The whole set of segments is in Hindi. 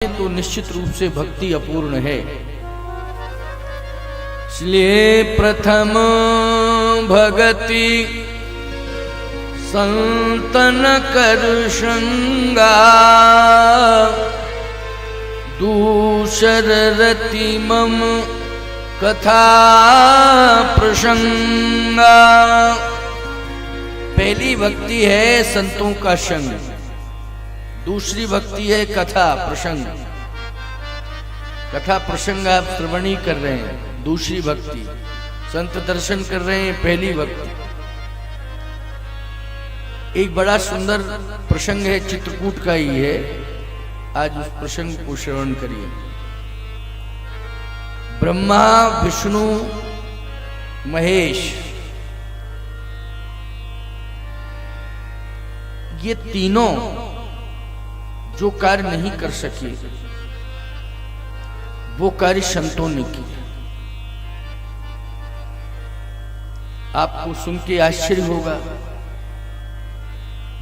तो निश्चित रूप से भक्ति अपूर्ण है। इसलिए प्रथम भगति संतन कर श्रृंगा, दूसर रति मम कथा प्रसंगा। पहली भक्ति है संतों का संग, दूसरी भक्ति है कथा प्रसंग। कथा प्रसंग आप श्रवणी कर रहे हैं, दूसरी भक्ति। संत दर्शन कर रहे हैं, पहली भक्ति। एक बड़ा सुंदर प्रसंग है, चित्रकूट का ही है। आज उस प्रसंग को श्रवण करिए। ब्रह्मा, विष्णु, महेश, ये तीनों जो कार्य नहीं कर सके वो कार्य संतों ने किया। आपको सुन के आश्चर्य होगा,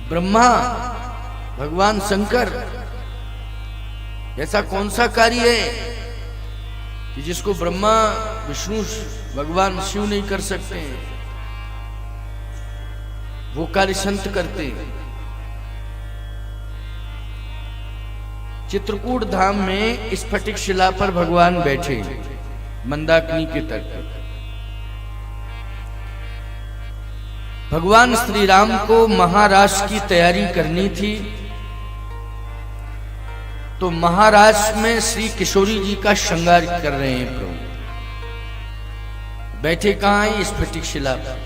ब्रह्मा भगवान शंकर ऐसा कौन सा कार्य है कि जिसको ब्रह्मा विष्णु भगवान शिव नहीं कर सकते हैं, वो कार्य संत करते हैं। चित्रकूट धाम में स्फटिक शिला पर भगवान बैठे मंदाकिनी के तट पर। भगवान श्री राम को महाराज की तैयारी करनी थी, तो महाराज में श्री किशोरी जी का श्रृंगार कर रहे हैं प्रभु। बैठे कहां है? स्फटिक शिला पर।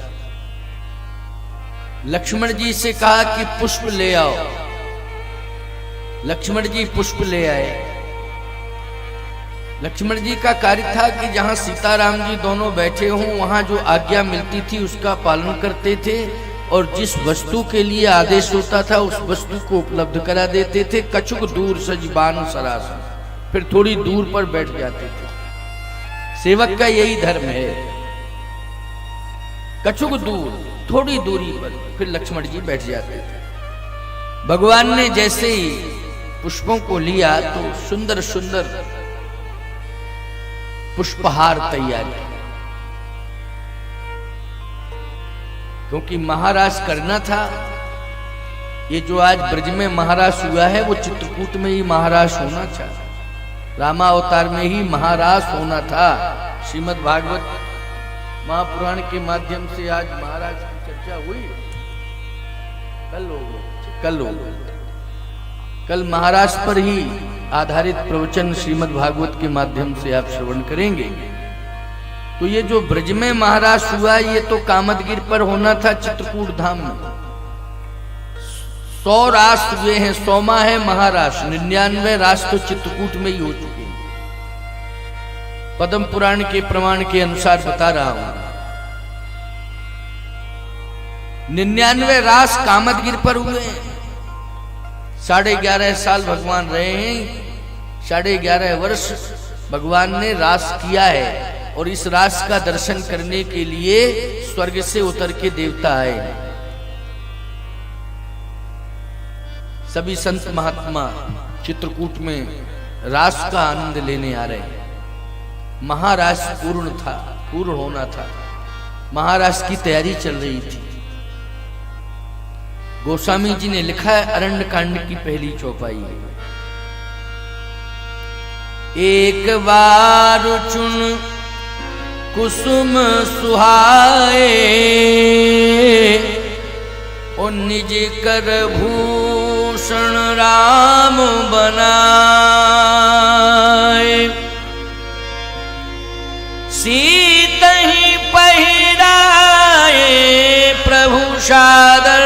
लक्ष्मण जी से कहा कि पुष्प ले आओ। लक्ष्मण जी पुष्प ले आए। लक्ष्मण जी का कार्य था कि जहां सीताराम जी दोनों बैठे हों वहां जो आज्ञा मिलती थी उसका पालन करते थे, और जिस वस्तु के लिए आदेश होता था उस वस्तु को उपलब्ध करा देते थे। कछुक दूर सजबान सरासन, फिर थोड़ी दूर पर बैठ जाते थे। सेवक का यही धर्म है, कछुक दूर, थोड़ी दूरी पर, फिर लक्ष्मण जी बैठ जाते थे। भगवान ने जैसे ही पुष्पों को लिया तो सुंदर सुंदर पुष्पहार तैयार किया, क्योंकि महाराज करना था। ये जो आज ब्रज में महाराज हुआ है वो चित्रकूट में ही महाराज होना था, रामावतार में ही महाराज होना था। श्रीमद् भागवत महापुराण के माध्यम से आज महाराज की चर्चा हुई। कल महाराज पर ही आधारित प्रवचन श्रीमद् भागवत के माध्यम से आप श्रवण करेंगे। तो ये जो ब्रज में महाराज हुआ ये तो कामदगिर पर होना था, चित्रकूट धाम में। 100 रास हुए हैं, 100वां है महाराज। 99 रास तो चित्रकूट में ही हो चुके हैं। पद्म पुराण के प्रमाण के अनुसार बता रहा हूं। 99 रास कामदगिर पर हुए हैं। 11.5 साल भगवान रहे हैं। 11.5 वर्ष भगवान ने रास किया है, और इस रास का दर्शन करने के लिए स्वर्ग से उतर के देवता आए। सभी संत महात्मा चित्रकूट में रास का आनंद लेने आ रहे हैं। महारास पूर्ण होना था। महारास की तैयारी चल रही थी। गोस्वामी जी ने लिखा है अरण्य कांड की पहली चौपाई। एक बार चुन कुसुम सुहाए, और निज कर भूषण राम बनाए। सीत ही पहिराए प्रभु सादर,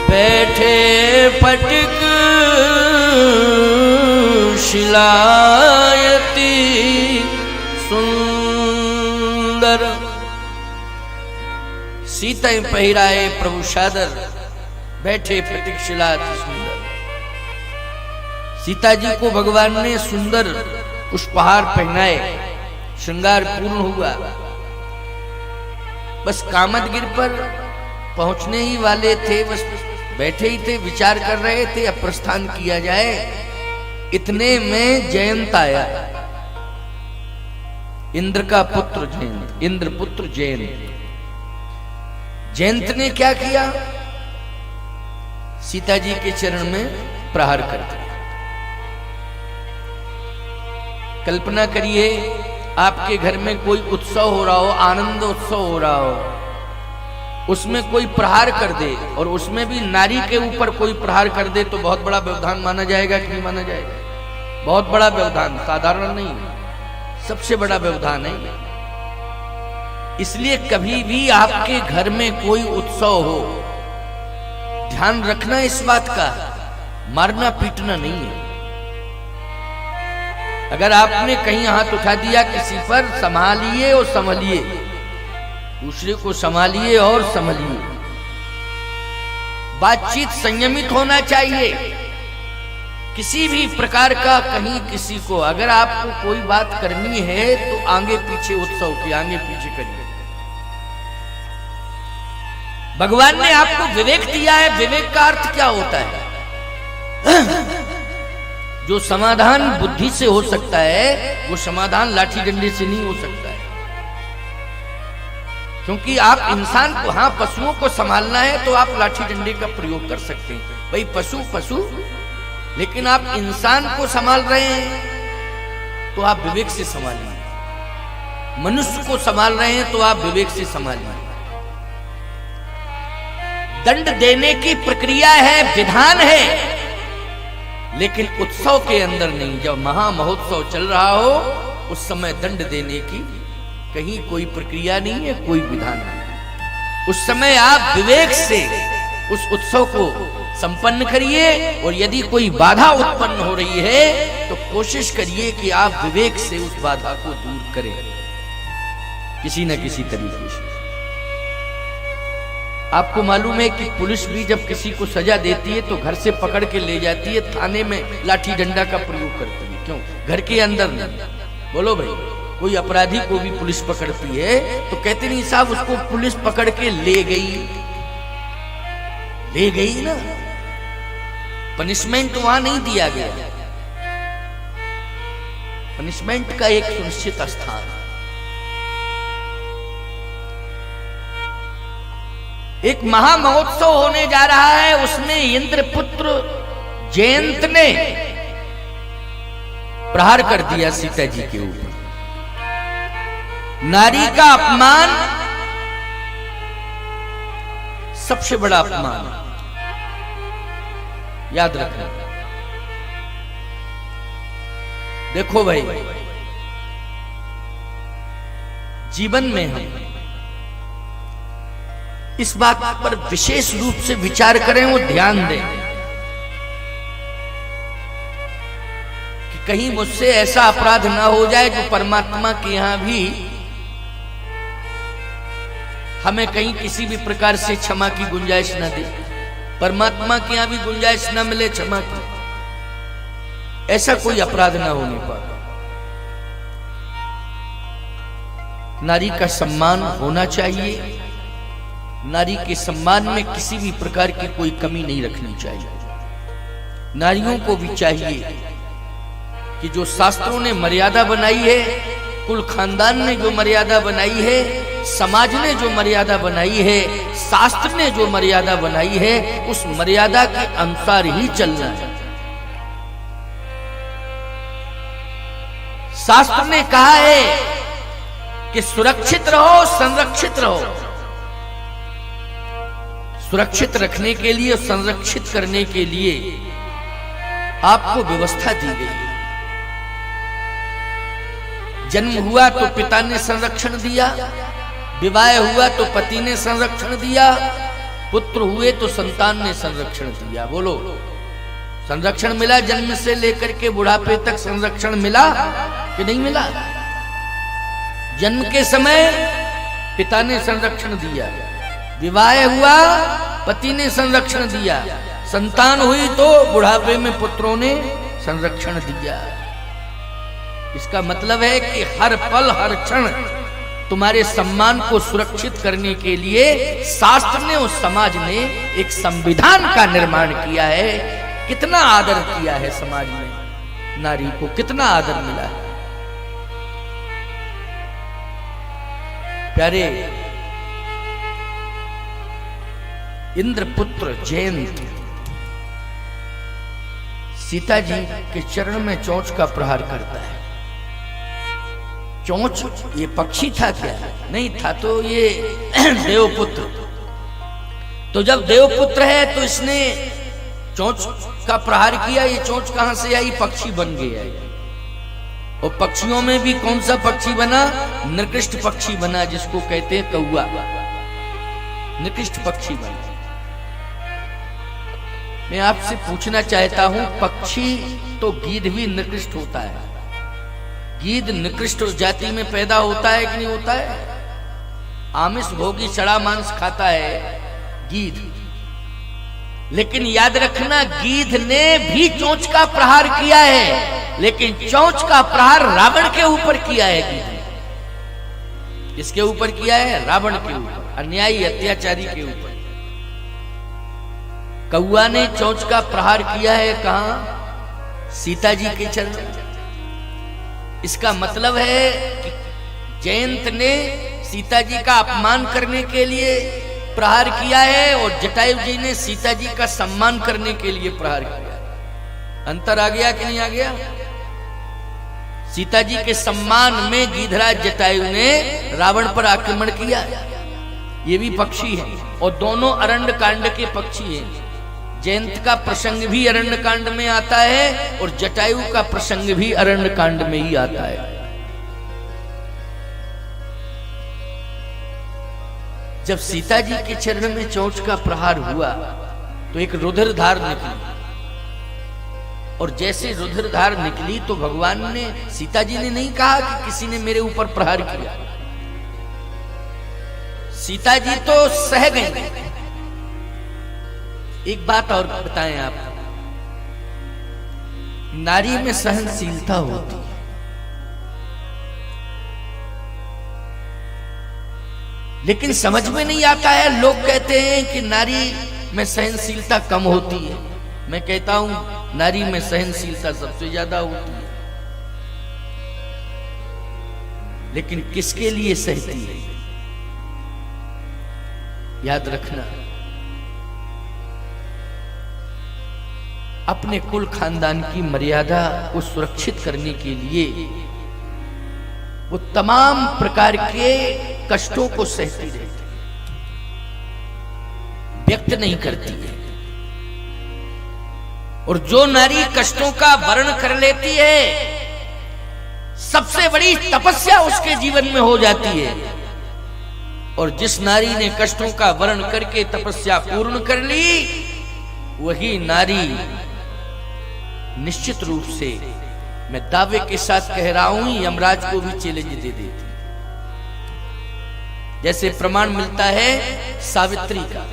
बैठे पटिक शिलायती सुंदर। सीता पहिराए प्रभु सादर, बैठे पटिक शिलायती सुंदर। सीता जी को भगवान ने सुंदर पुष्पहार पहनाए, श्रृंगार पूर्ण हुआ। बस कामदगिर पर पहुंचने ही वाले थे, बस बैठे ही थे, विचार कर रहे थे अब प्रस्थान किया जाए। इतने में जयंत आया, इंद्र का पुत्र जयंत, इंद्र पुत्र जयंत। जयंत ने क्या किया? सीता जी के चरण में प्रहार कर दिया। कल्पना करिए आपके घर में कोई उत्सव हो रहा हो, आनंद उत्सव हो रहा हो, उसमें कोई प्रहार कर दे और उसमें भी नारी के ऊपर कोई प्रहार कर दे तो बहुत बड़ा व्यवधान माना जाएगा कि नहीं माना जाएगा? बहुत बड़ा व्यवधान, साधारण नहीं, सबसे बड़ा व्यवधान है। इसलिए कभी भी आपके घर में कोई उत्सव हो, ध्यान रखना इस बात का, मारना पीटना नहीं है। अगर आपने कहीं हाथ उठा दिया किसी पर, संभालिए और संभलिए, दूसरे को संभालिए और संभलिए। बातचीत संयमित होना चाहिए। किसी भी प्रकार का कहीं किसी को अगर आपको कोई बात करनी है तो आगे पीछे उत्सव की आगे पीछे करिए। भगवान ने आपको विवेक दिया है। विवेक का अर्थ क्या होता है? जो समाधान बुद्धि से हो सकता है वो समाधान लाठी डंडे से नहीं हो सकता है। क्योंकि आप इंसान को, हाँ पशुओं को संभालना है तो आप लाठी डंडे का प्रयोग कर सकते हैं, भाई पशु पशु, लेकिन आप इंसान को संभाल रहे हैं तो आप विवेक से संभालिए। मनुष्य को संभाल रहे हैं तो आप विवेक से संभालिए। दंड देने की प्रक्रिया है, विधान है, लेकिन उत्सव के अंदर नहीं। जब महा महोत्सव चल रहा हो उस समय दंड देने की कहीं कोई प्रक्रिया नहीं है, कोई विधान नहीं। उस समय आप विवेक से उस उत्सव को संपन्न करिए और यदि कोई बाधा उत्पन्न हो रही है तो कोशिश करिए कि आप विवेक से उस बाधा को दूर करें किसी न किसी तरीके से। आपको मालूम है कि पुलिस भी जब किसी को सजा देती है तो घर से पकड़ के ले जाती है, थाने में लाठी डंडा का प्रयोग करती है। क्यों? घर के अंदर नहीं। बोलो भाई, कोई अपराधी को भी पुलिस पकड़ती है तो कहते नहीं साहब उसको पुलिस पकड़ के ले गई ना, पनिशमेंट वहां नहीं दिया गया। पनिशमेंट का एक सुनिश्चित स्थान। एक महा महोत्सव होने जा रहा है, उसमें इंद्रपुत्र जयंत ने प्रहार कर दिया सीता जी के ऊपर। नारी का अपमान सबसे बड़ा अपमान, याद रखना। देखो भाई, जीवन में हम इस बात पर विशेष रूप से विचार करें और ध्यान दें कि कहीं मुझसे ऐसा अपराध ना हो जाए जो परमात्मा के यहां भी हमें कहीं किसी भी प्रकार से क्षमा की गुंजाइश न दे, परमात्मा के यहां भी गुंजाइश न मिले क्षमा की, ऐसा कोई अपराध ना होने पाए। नारी का सम्मान होना चाहिए। नारी के सम्मान में किसी भी प्रकार की कोई कमी नहीं रखनी चाहिए। नारियों को भी चाहिए कि जो शास्त्रों ने मर्यादा बनाई है, कुल खानदान ने जो मर्यादा बनाई है, समाज ने जो मर्यादा बनाई है, शास्त्र ने जो मर्यादा बनाई है, उस मर्यादा के अनुसार ही चलना है। शास्त्र ने कहा है कि सुरक्षित रहो, संरक्षित रहो। सुरक्षित रखने के लिए और संरक्षित करने के लिए आपको व्यवस्था दी गई है। जन्म हुआ तो पिता ने संरक्षण दिया, विवाह हुआ तो पति ने संरक्षण दिया, पुत्र हुए तो संतान ने संरक्षण दिया। बोलो, संरक्षण मिला? जन्म से लेकर के बुढ़ापे तक संरक्षण मिला कि नहीं मिला? जन्म के समय पिता ने संरक्षण दिया, विवाह हुआ पति ने संरक्षण दिया, संतान हुई तो बुढ़ापे में पुत्रों ने संरक्षण दिया। इसका मतलब है कि हर पल हर क्षण तुम्हारे सम्मान को सुरक्षित करने के लिए शास्त्र ने और समाज ने एक संविधान का निर्माण किया है। कितना आदर किया है समाज में, नारी को कितना आदर मिला है। प्यारे, इंद्रपुत्र जयंत सीता जी के चरण में चोंच का प्रहार करता है। चोंच ये पक्षी था क्या? नहीं था, तो ये देवपुत्र। तो जब देवपुत्र है तो इसने चोंच का प्रहार किया। ये चोंच कहां से आई? पक्षी बन गया। और पक्षियों में भी कौन सा पक्षी बना? निकृष्ट पक्षी बना, जिसको कहते हैं कौवा। निकृष्ट पक्षी बना। मैं आपसे पूछना चाहता हूं, पक्षी तो गीध भी निकृष्ट होता है। गीध निकृष्ट जाति में पैदा होता है कि नहीं होता है? आमिष भोगी सड़ा मांस खाता है गीध। लेकिन याद रखना, गीध ने भी चोंच का प्रहार किया है, लेकिन चोंच का प्रहार रावण के ऊपर किया है गीध ने। किसके ऊपर किया है? रावण के ऊपर, अन्यायी अत्याचारी के ऊपर। कौआ ने चोंच का प्रहार किया है कहां? सीता जी के चरण। इसका मतलब है कि जयंत ने सीता जी का अपमान करने के लिए प्रहार किया है और जटायु जी ने सीता जी का सम्मान करने के लिए प्रहार किया। अंतर आ गया कि नहीं आ गया? सीता जी के सम्मान में गीधराज जटायु ने रावण पर आक्रमण किया। ये भी पक्षी है और दोनों अरण्य कांड के पक्षी हैं। जयंत का प्रसंग भी अरण्य कांड में आता है और जटायु का प्रसंग भी अरण्य कांड में ही आता है। जब सीता जी के चरण में चोंच का प्रहार हुआ तो एक रुधिरधार निकली, और जैसे रुधिरधार निकली तो भगवान ने, सीता जी ने नहीं कहा कि किसी ने मेरे ऊपर प्रहार किया। सीता जी तो सह गई। एक बात और बताएं आप, नारी में सहनशीलता होती है। लेकिन समझ में नहीं आता है। लोग कहते हैं कि नारी में सहनशीलता कम होती है। मैं कहता हूं नारी में सहनशीलता सबसे ज्यादा होती है। लेकिन किसके लिए सहती है? याद रखना, अपने कुल खानदान की मर्यादा को सुरक्षित करने के लिए वो तमाम प्रकार के कष्टों को सहती रहती है, व्यक्त नहीं करती है। और जो नारी कष्टों का वर्ण कर लेती है, सबसे बड़ी तपस्या उसके जीवन में हो जाती है। और जिस नारी ने कष्टों का वर्ण करके तपस्या पूर्ण कर ली, वही नारी निश्चित रूप से, मैं दावे के साथ कह रहा हूं, यमराज को भी चैलेंज दे देती। जैसे प्रमाण मिलता है सावित्री का।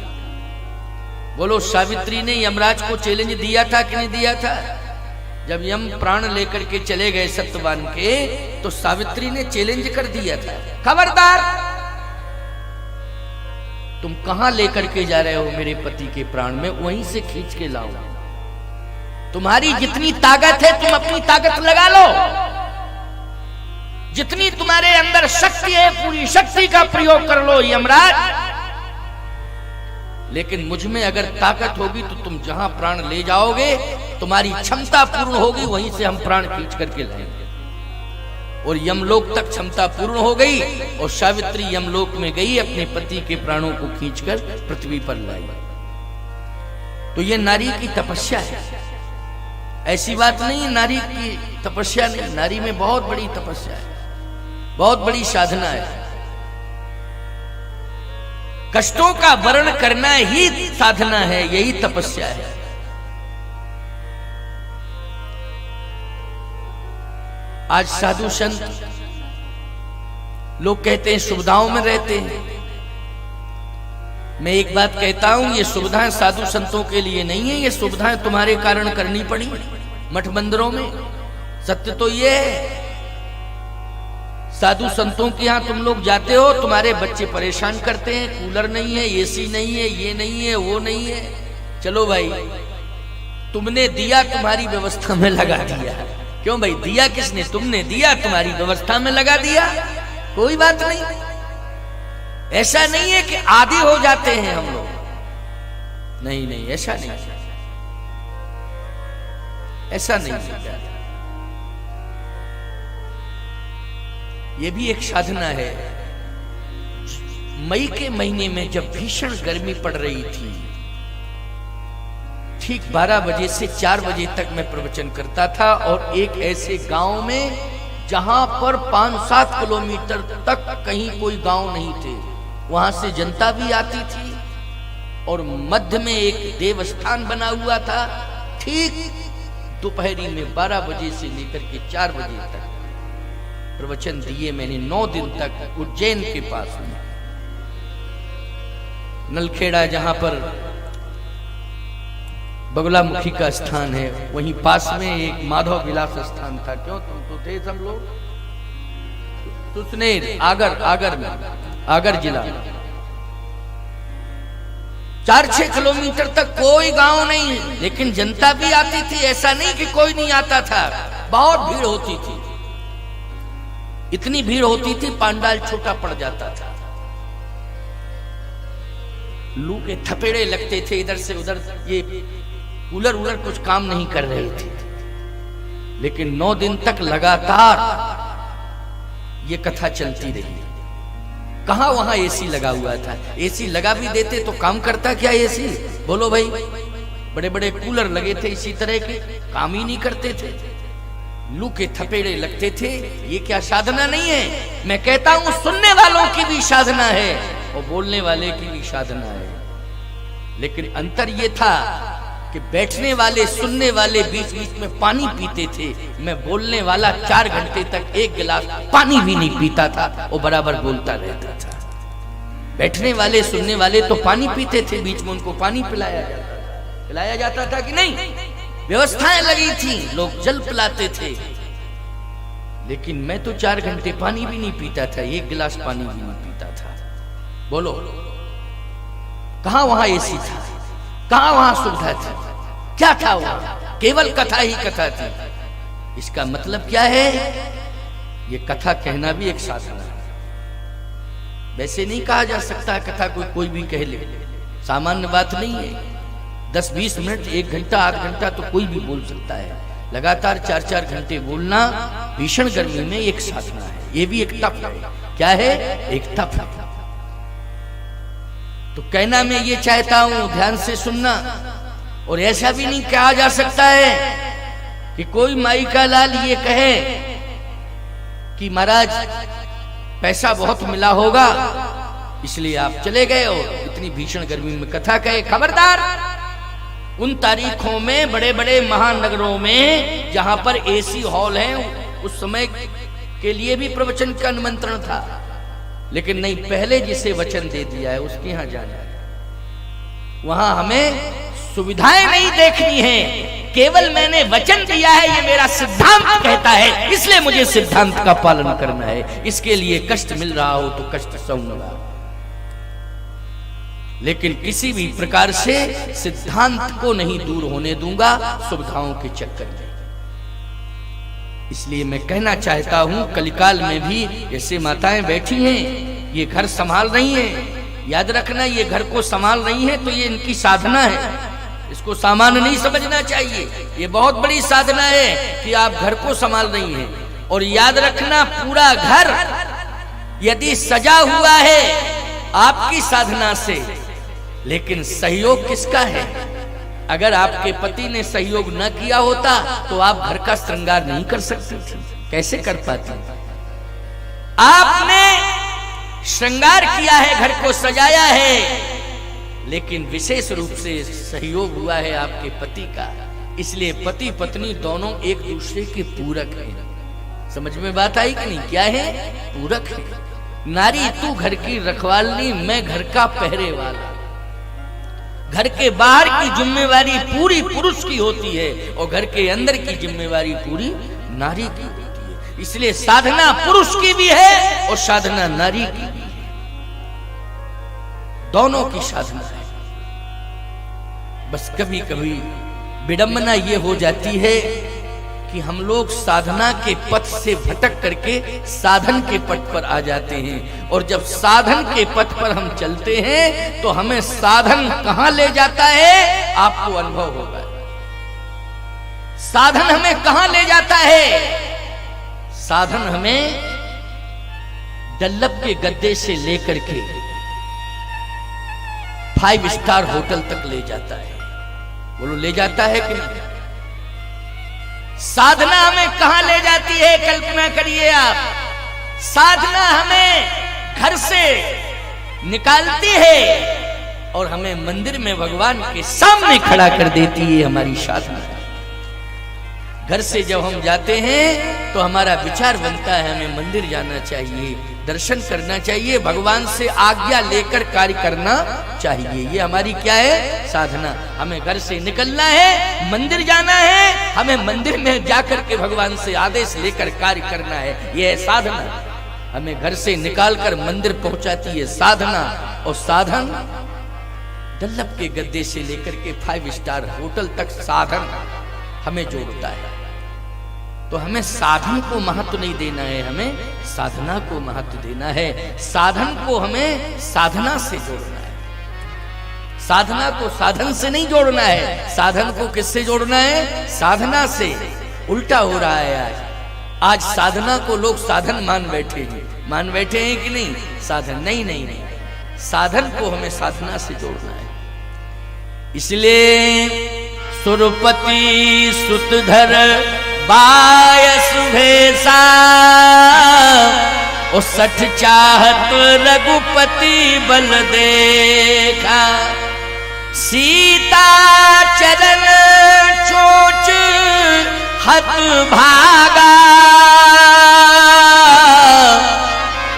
बोलो, सावित्री ने यमराज को चैलेंज दिया था कि नहीं दिया था? जब यम प्राण लेकर के चले गए सत्यवान के, तो सावित्री ने चैलेंज कर दिया था, खबरदार, तुम कहां लेकर के जा रहे हो मेरे पति के प्राण में, वहीं से खींच के लाओ। तुम्हारी जितनी ताकत है तुम अपनी ताकत लगा लो, जितनी तुम्हारे अंदर शक्ति है पूरी शक्ति का प्रयोग कर लो यमराज। लेकिन मुझ में अगर ताकत होगी तो तुम जहां प्राण ले जाओगे, तुम्हारी क्षमता पूर्ण होगी, वहीं से हम प्राण खींच करके लाएंगे। और यमलोक तक क्षमता पूर्ण हो गई और सावित्री यमलोक में गई, अपने पति के प्राणों को खींचकर पृथ्वी पर लाई। तो ये नारी की तपस्या है, ऐसी बात नहीं नारी की तपस्या नहीं। नारी में बहुत बड़ी तपस्या है, बहुत बड़ी साधना है। कष्टों का वर्ण करना ही साधना है, यही तपस्या है। आज साधु संत लोग कहते हैं सुविधाओं में रहते हैं। मैं एक बात कहता हूं, ये सुविधाएं साधु संतों के लिए नहीं है, ये सुविधाएं तुम्हारे कारण करनी पड़ी मठ मंदिरों में। सत्य तो ये है, साधु संतों के यहाँ तुम लोग जाते हो, तुम्हारे बच्चे परेशान करते हैं, कूलर नहीं है, एसी नहीं है, ये नहीं है, वो नहीं है। चलो भाई, तुमने दिया, तुम्हारी व्यवस्था में लगा दिया। क्यों भाई, दिया किसने? तुमने दिया, तुम्हारी व्यवस्था में लगा दिया, कोई बात नहीं। ऐसा नहीं है कि आदी हो जाते हैं हम लोग, नहीं नहीं, ऐसा नहीं, ऐसा नहीं। ये भी एक साधना है। मई के महीने में जब भीषण गर्मी पड़ रही थी, ठीक 12 बजे से 4 बजे तक मैं प्रवचन करता था, और एक ऐसे गांव में जहां पर 5-7 किलोमीटर तक कहीं कोई गांव नहीं थे, वहां से जनता भी आती थी, और मध्य में एक देवस्थान बना हुआ था। ठीक दोपहरी में 12 बजे से लेकर के 4 बजे तक प्रवचन दिए मैंने 9 दिन तक उज्जैन के पास में। नलखेड़ा जहां पर बगुलामुखी का स्थान है, वहीं पास में एक माधव विलास स्थान था। क्यों, तुम तो थे सब लोग। सुसनेर, आगर में, आगर जिला, 4-6 किलोमीटर तक कोई गांव नहीं, लेकिन जनता भी आती थी। ऐसा नहीं कि कोई नहीं आता था, बहुत भीड़ होती थी। इतनी भीड़ होती थी, पांडाल छोटा पड़ जाता था। लू के थपेड़े लगते थे इधर से उधर, ये कूलर उलर कुछ काम नहीं कर रहे थे। लेकिन 9 दिन तक लगातार ये कथा चलती रही। कहां वहां एसी लगा हुआ था। एसी लगा भी देते तो काम करता क्या एसी? बोलो भाई, बड़े बड़े कूलर लगे थे इसी तरह के, काम ही नहीं करते थे, लू के थपेड़े लगते थे। ये क्या साधना नहीं है? मैं कहता हूं सुनने वालों की भी साधना है और बोलने वाले की भी साधना है। लेकिन अंतर ये था कि बैठने वाले, सुनने वाले बीच बीच में पानी पीते थे। मैं बोलने वाला 4 घंटे तक 1 गिलास पानी भी नहीं पीता था, वो बराबर बोलता रहता था। बैठने वाले, सुनने वाले तो पानी पीते थे, बीच में उनको पानी पिलाया जाता था कि नहीं? व्यवस्थाएं लगी थी, लोग जल पिलाते थे। लेकिन मैं तो 4 घंटे पानी भी नहीं पीता था, 1 गिलास पानी भी नहीं पीता था। बोलो, कहां वहां एसी था? कहां वहां सुविधा थी? क्या था वहां? केवल कथा ही कथा थी। इसका मतलब क्या है? ये कथा कहना भी एक साधना है। वैसे नहीं कहा जा सकता कथा कोई भी कह ले, सामान्य बात नहीं है। 10-20 मिनट, 1 घंटा, 8 घंटा तो कोई भी बोल सकता है। लगातार 4-4 घंटे बोलना भीषण गर्मी में एक साधना है। ये भी एक तप है। क्या है? एक तप है। तो कहना मैं ये चाहता हूं, ध्यान से सुनना। और ऐसा भी नहीं कहा जा सकता है कि कोई माई का लाल ये कहे कि महाराज पैसा बहुत मिला होगा इसलिए आप चले गए और इतनी भीषण गर्मी में कथा कहे। खबरदार! उन तारीखों में बड़े बड़े महानगरों में जहां पर एसी हॉल हैं, उस समय के लिए भी प्रवचन का निमंत्रण था। लेकिन नहीं, पहले जिसे वचन दे दिया है उसके यहां जाना है। वहां हमें सुविधाएं नहीं देखनी है, केवल मैंने वचन दिया है, ये मेरा सिद्धांत कहता है, इसलिए मुझे सिद्धांत का पालन करना है। इसके लिए कष्ट मिल रहा हो तो कष्ट सहूंगा, लेकिन किसी भी प्रकार से सिद्धांत को नहीं दूर होने दूंगा सुविधाओं के चक्कर में। इसलिए मैं कहना चाहता हूं, कलिकाल में भी ऐसे माताएं बैठी हैं, ये घर संभाल रही हैं। याद रखना, ये घर को संभाल रही हैं तो ये इनकी साधना है। इसको सामान्य नहीं समझना चाहिए। ये बहुत बड़ी साधना है कि आप घर को संभाल रही हैं। और याद रखना, पूरा घर यदि सजा हुआ है आपकी साधना से, लेकिन सहयोग किसका है? अगर आपके पति ने सहयोग न किया होता तो आप घर का श्रृंगार नहीं कर सकती थी। कैसे कर पाती? आपने श्रृंगार किया है, घर को सजाया है, लेकिन विशेष रूप से सहयोग हुआ है आपके पति का। इसलिए पति पत्नी दोनों एक दूसरे के पूरक हैं। समझ में बात आई कि नहीं? क्या है? पूरक है। नारी तू घर की रखवाली, मैं घर का पहरे वाला। घर के बाहर की जिम्मेवारी पूरी पुरुष की होती है और घर के अंदर की जिम्मेवारी पूरी नारी की होती है। इसलिए साधना पुरुष की भी है और साधना नारी की भी है, दोनों की साधना है। बस कभी कभी विडंबना ये हो जाती है कि हम लोग साधना के पथ से भटक करके साधन के पथ पर आ जाते हैं, और जब साधन के पथ पर हम चलते हैं तो हमें साधन कहां ले जाता है आपको अनुभव होगा। साधन हमें कहां ले जाता है? साधन हमें डल्लभ के गद्दे से लेकर के 5 स्टार होटल तक ले जाता है। बोलो, ले जाता है कि नहीं? साधना हमें कहां ले जाती है? कल्पना करिए आप, साधना हमें घर से निकालती है और हमें मंदिर में भगवान के सामने खड़ा कर देती है। हमारी साधना घर से जब हम जाते हैं तो हमारा विचार बनता है हमें मंदिर जाना चाहिए, दर्शन करना चाहिए, भगवान से आज्ञा लेकर कार्य करना चाहिए। ये हमारी क्या है? साधना। हमें घर से निकलना है, मंदिर जाना है, हमें मंदिर में जाकर के भगवान से आदेश लेकर कार्य करना है, ये है साधना। हमें घर से निकालकर मंदिर पहुंचाती है साधना, और साधन डल्लभ के गद्दे से लेकर के 5 स्टार होटल तक साधन हमें जोड़ता है। तो हमें साधन को महत्व नहीं देना है, हमें साधना को महत्व देना है। साधन को हमें साधना से जोड़ना है, साधना को साधन से नहीं जोड़ना है। साधन को किससे जोड़ना है? साधना से। उल्टा हो रहा है आज साधना को लोग साधन मान बैठे हैं कि नहीं? साधन नहीं, साधन को हमें साधना से जोड़ना है। इसलिए सुरपति सुतधर बायस भेसा, ओ 60 चाहत रघुपति बल देखा, सीता चरण चोच हत भागा,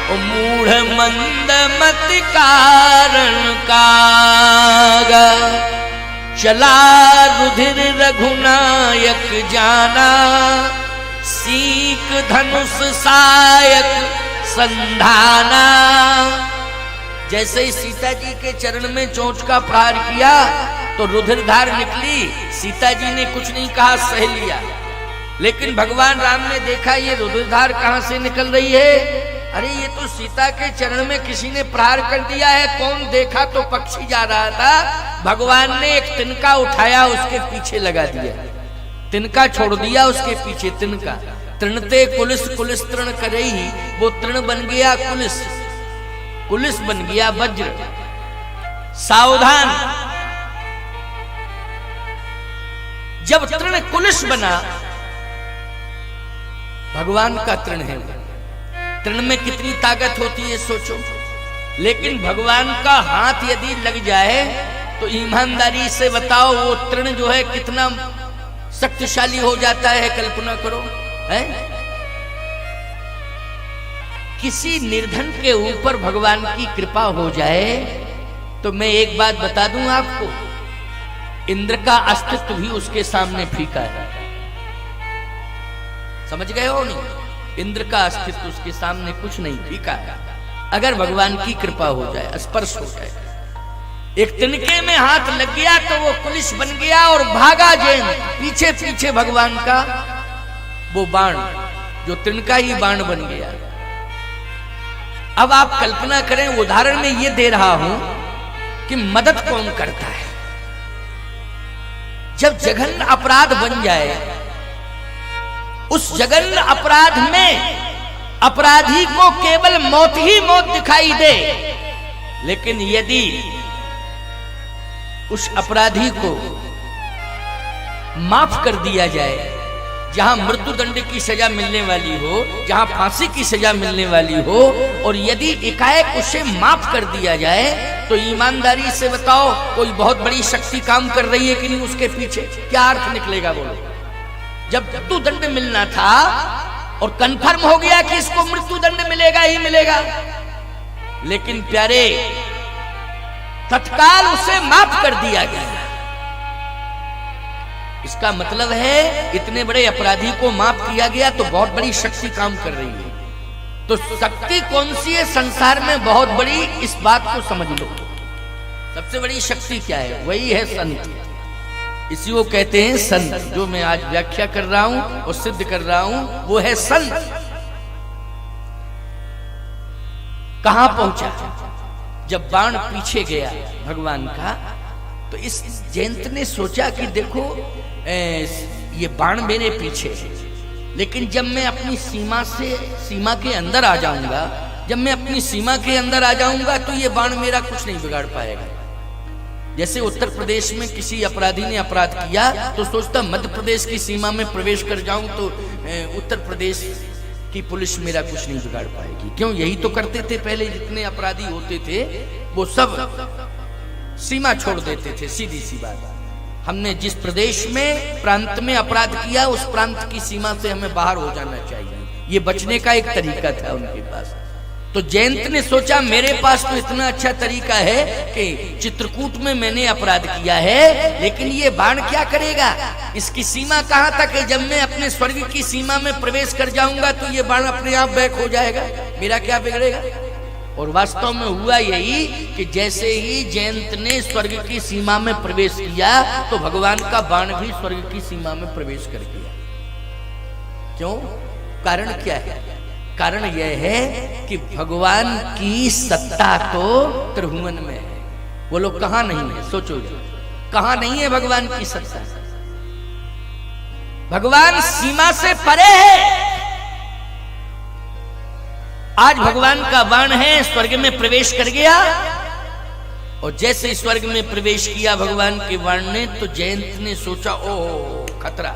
ओ मूढ़ मंद मत कारण कागा, चला रुधिर रघुनायक जाना, सीक धनुष सायक संधाना। जैसे ही सीता जी के चरण में चोंच का प्रहार किया तो रुधिरधार निकली। सीता जी ने कुछ नहीं कहा, सह लिया। लेकिन भगवान राम ने देखा ये रुधिरधार कहां से निकल रही है? अरे ये तो सीता के चरण में किसी ने प्रहार कर दिया है। कौन? देखा तो पक्षी जा रहा था। भगवान ने एक तिनका उठाया, उसके पीछे लगा दिया, तिनका छोड़ दिया उसके पीछे। तिनका तृणते कुलिस कुलिस तृण करई, वो तृण बन गया कुलिस, कुलिस बन गया वज्र। सावधान, जब तृण कुलिस बना, भगवान का तृण है। तृण में कितनी ताकत होती है सोचो। लेकिन भगवान का हाथ यदि लग जाए तो ईमानदारी से बताओ वो तृण जो है कितना शक्तिशाली हो जाता है। कल्पना करो, है? किसी निर्धन के ऊपर भगवान की कृपा हो जाए तो मैं एक बात बता दूं आपको, इंद्र का अस्तित्व भी उसके सामने फीका है। समझ गए हो नहीं? इंद्र का अस्तित्व उसके सामने कुछ नहीं, फीका है। अगर भगवान की कृपा हो जाए, स्पर्श हो जाए। एक तिनके में हाथ लग गया तो वो पुलिस बन गया और भागा जैन, पीछे पीछे भगवान का वो बाण, जो तिनका ही बाण बन गया। अब आप कल्पना करें, उदाहरण में ये दे रहा हूं कि मदद कौन करता है। जब जघन्य अपराध बन जाए, उस जघन्य अपराध में अपराधी को केवल मौत ही मौत दिखाई दे, लेकिन यदि उस अपराधी को माफ कर दिया जाए, जहां मृत्युदंड की सजा मिलने वाली हो, जहां फांसी की सजा मिलने वाली हो, और यदि एकाएक उसे माफ कर दिया जाए, तो ईमानदारी से बताओ कोई बहुत बड़ी शक्ति काम कर रही है कि नहीं उसके पीछे? क्या अर्थ निकलेगा बोलो? जब मृत्युदंड मिलना था और कंफर्म हो गया कि इसको मृत्युदंड मिलेगा ही मिलेगा, लेकिन प्यारे तत्काल उसे माफ कर दिया गया। इसका मतलब है इतने बड़े अपराधी को माफ किया गया तो बहुत बड़ी शक्ति काम कर रही है। तो शक्ति कौन सी है संसार में बहुत बड़ी, इस बात को समझ लो। सबसे बड़ी शक्ति क्या है? वही है संत। इसी को कहते हैं संत। जो मैं आज व्याख्या कर रहा हूं और सिद्ध कर रहा हूं वो है संत। कहां पहुंचा? जब बाण पीछे गया भगवान का, तो इस जयंत ने सोचा कि देखो ये बाण मेरे पीछे है, लेकिन जब मैं अपनी सीमा के अंदर आ जाऊंगा, जब मैं अपनी सीमा के अंदर आ जाऊंगा तो ये बाण मेरा कुछ नहीं बिगाड़ पाएगा। जैसे उत्तर प्रदेश में किसी अपराधी ने अपराध किया तो सोचता मध्य प्रदेश की सीमा में प्रवेश कर जाऊं तो उत्तर प्रदेश की पुलिस मेरा कुछ नहीं बिगाड़ पाएगी। क्यों? यही तो करते थे पहले। जितने अपराधी होते थे वो सब सीमा छोड़ देते थे। सीधी सी बात, हमने जिस प्रदेश में प्रांत में अपराध किया उस प्रांत की सीमा से हमें बाहर हो जाना चाहिए। ये बचने का एक तरीका था उनके पास। तो जयंत ने सोचा मेरे पास तो इतना अच्छा तरीका है कि चित्रकूट में मैंने अपराध किया है, लेकिन ये बाण क्या करेगा? इसकी सीमा कहां तक है? जब मैं अपने स्वर्ग की सीमा में प्रवेश कर जाऊंगा तो ये बाण अपने आप बैक हो जाएगा, मेरा क्या बिगड़ेगा? और वास्तव में हुआ यही कि जैसे ही जयंत ने स्वर्ग की सीमा में प्रवेश किया तो भगवान का बाण भी स्वर्ग की सीमा में प्रवेश कर गया। क्यों? कारण क्या है? कारण यह है कि भगवान की सत्ता तो त्रिभुवन में है। वो लोग कहां नहीं है? सोचो, कहां नहीं है भगवान की सत्ता? भगवान सीमा से परे है। आज भगवान का बाण है, स्वर्ग में प्रवेश कर गया, और जैसे स्वर्ग में प्रवेश किया भगवान के बाण ने, तो जयंत ने सोचा ओ खतरा,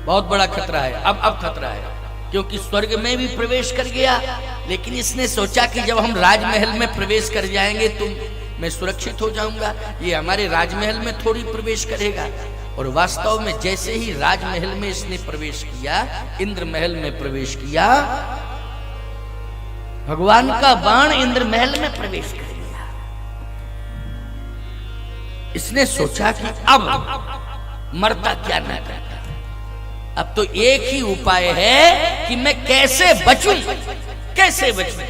बहुत बड़ा खतरा है। अब खतरा है, क्योंकि स्वर्ग में भी प्रवेश कर गया। लेकिन इसने सोचा कि जब हम राजमहल में प्रवेश कर जाएंगे तो मैं सुरक्षित हो जाऊंगा, ये हमारे राजमहल में थोड़ी प्रवेश करेगा। और वास्तव में जैसे ही राजमहल में इसने प्रवेश किया, इंद्र महल में प्रवेश किया, भगवान का बाण इंद्र महल में प्रवेश कर गया। इसने सोचा कि अब मरता क्या ना करता, अब तो एक ही उपाय है कि मैं कैसे बचूं, कैसे बचूं।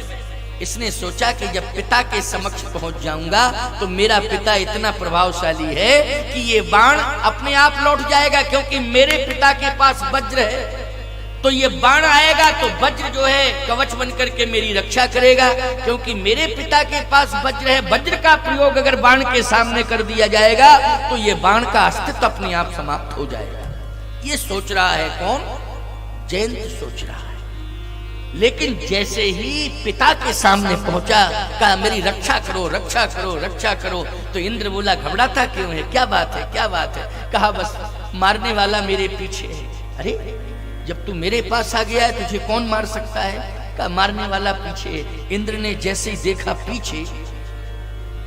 इसने सोचा कि जब पिता के समक्ष पहुंच जाऊंगा तो मेरा पिता इतना प्रभावशाली है कि ये बाण अपने आप लौट जाएगा, क्योंकि मेरे पिता के पास वज्र है। तो ये बाण आएगा तो वज्र जो है कवच बनकर के मेरी रक्षा करेगा, क्योंकि मेरे पिता के पास वज्र है। वज्र का प्रयोग अगर बाण के सामने कर दिया जाएगा तो ये बाण का अस्तित्व अपने आप समाप्त हो जाएगा। ये सोच रहा है कौन? जयंत सोच रहा है। लेकिन जैसे ही पिता के सामने पहुंचा, कहा मेरी रक्षा करो, रक्षा करो, रक्षा करो। तो इंद्र बोला घबराता क्यों है? क्या बात है, क्या बात है? कहा बस मारने वाला मेरे पीछे है। अरे जब तू मेरे पास आ गया है तुझे कौन मार सकता है? कहा मारने वाला पीछे है। इंद्र ने जैसे ही देखा पीछे,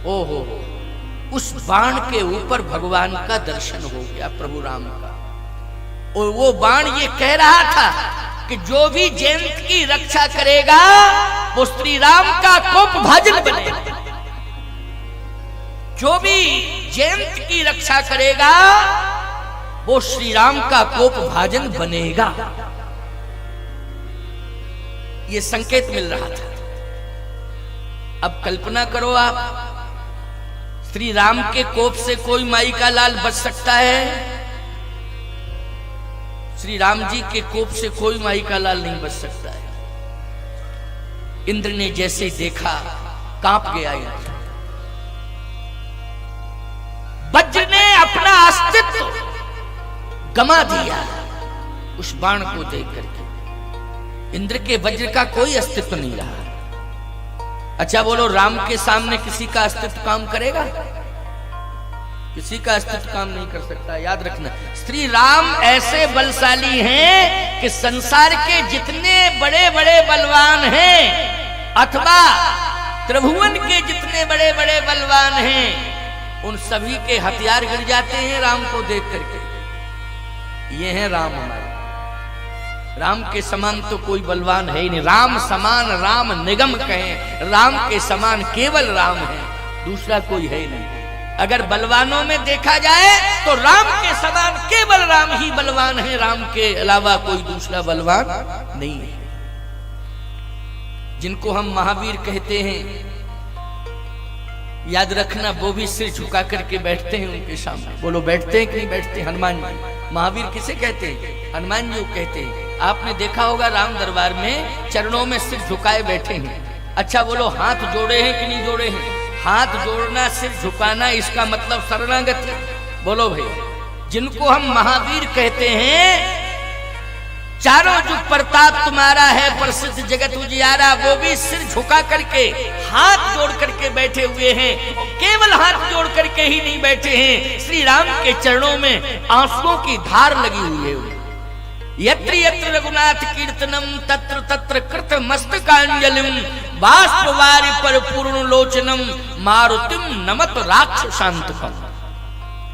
ओहो, उस बाण के ऊपर भगवान का दर्शन हो गया, प्रभु राम का। और वो बाण ये कह रहा था कि जो भी जयंत की रक्षा करेगा वो श्री राम का कोप भाजन बनेगा। जो भी जयंत की रक्षा करेगा वो श्री राम का कोप भाजन बनेगा। ये संकेत मिल रहा था। अब कल्पना करो आप, श्री राम के कोप से कोई माई का लाल बच सकता है? श्री राम जी के कोप से कोई माई का लाल नहीं बच सकता है। इंद्र ने जैसे देखा कांप गया इंद्र। वज्र ने अपना अस्तित्व गमा दिया उस बाण को देख करके। इंद्र के वज्र का कोई अस्तित्व नहीं रहा। अच्छा बोलो, राम के सामने किसी का अस्तित्व काम करेगा? किसी का अस्तित्व काम नहीं कर सकता। याद रखना, श्री राम ऐसे बलशाली हैं कि संसार के जितने बड़े बड़े बलवान हैं अथवा त्रिभुवन के जितने बड़े बड़े बलवान हैं, उन सभी के हथियार गिर जाते हैं राम को देख करके। ये है राम हमारे। राम के समान तो कोई बलवान है ही नहीं। राम समान राम निगम कहें, राम के समान केवल राम है, दूसरा कोई है ही नहीं। अगर बलवानों में देखा जाए तो राम के समान केवल राम ही बलवान है, राम के अलावा कोई दूसरा बलवान नहीं है। जिनको हम महावीर कहते हैं, याद रखना वो भी सिर झुका करके बैठते हैं उनके सामने। बोलो बैठते हैं कि नहीं बैठते? हनुमान जी। महावीर किसे कहते हैं? हनुमान जी को कहते हैं। आपने देखा होगा राम दरबार में चरणों में सिर झुकाए बैठे हैं। अच्छा बोलो हाथ जोड़े हैं कि नहीं जोड़े हैं? हाथ जोड़ना, सिर झुकाना, इसका मतलब शरणागत है। बोलो भाई, जिनको हम महावीर कहते हैं, चारों जुग प्रताप तुम्हारा है, प्रसिद्ध जगत उजियारा, वो भी सिर झुका करके हाथ जोड़ करके बैठे हुए हैं। केवल हाथ जोड़ करके ही नहीं बैठे हैं, श्री राम के चरणों में आंसुओं की धार लगी हुई है। यत्र यत्र रघुनाथ कीर्तनम तत्र तत्र कृत मस्तकांजलिम बाष्पवारि पर पूर्ण लोचनम मारुतिम नमत राक्षसांतकम।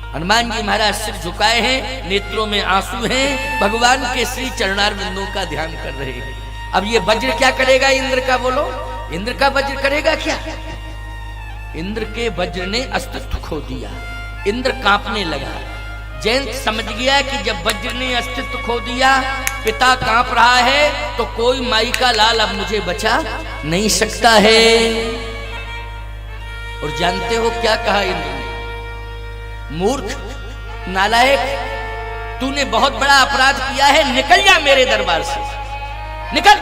हनुमान जी महाराज सिर झुकाए हैं, नेत्रों में आंसू हैं, भगवान के श्री चरणार बिंदों का ध्यान कर रहे हैं। अब ये वज्र क्या करेगा इंद्र का? बोलो, इंद्र का वज्र करेगा क्या? इंद्र के वज्र ने अस्तित्व खो दिया। इंद्र कांपने लगा। जयंत समझ गया कि जब वज्र ने अस्तित्व खो दिया, पिता कांप रहा है, तो कोई माई का लाल अब मुझे बचा नहीं सकता है। और जानते हो क्या कहा इंद्र ने? मूर्ख, नालायक, तूने बहुत बड़ा अपराध किया है, निकल जा मेरे दरबार से, निकल,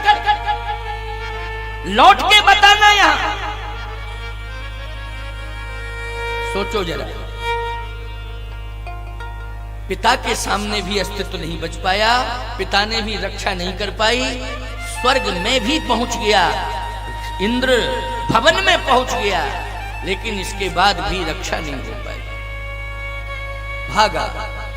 लौट के बताना यहां। सोचो जरा, पिता के सामने भी अस्तित्व नहीं बच पाया, पिता ने भी रक्षा नहीं कर पाई, स्वर्ग में भी पहुंच गया, इंद्र भवन में पहुंच गया, लेकिन इसके बाद भी रक्षा नहीं हो पाई, भागा।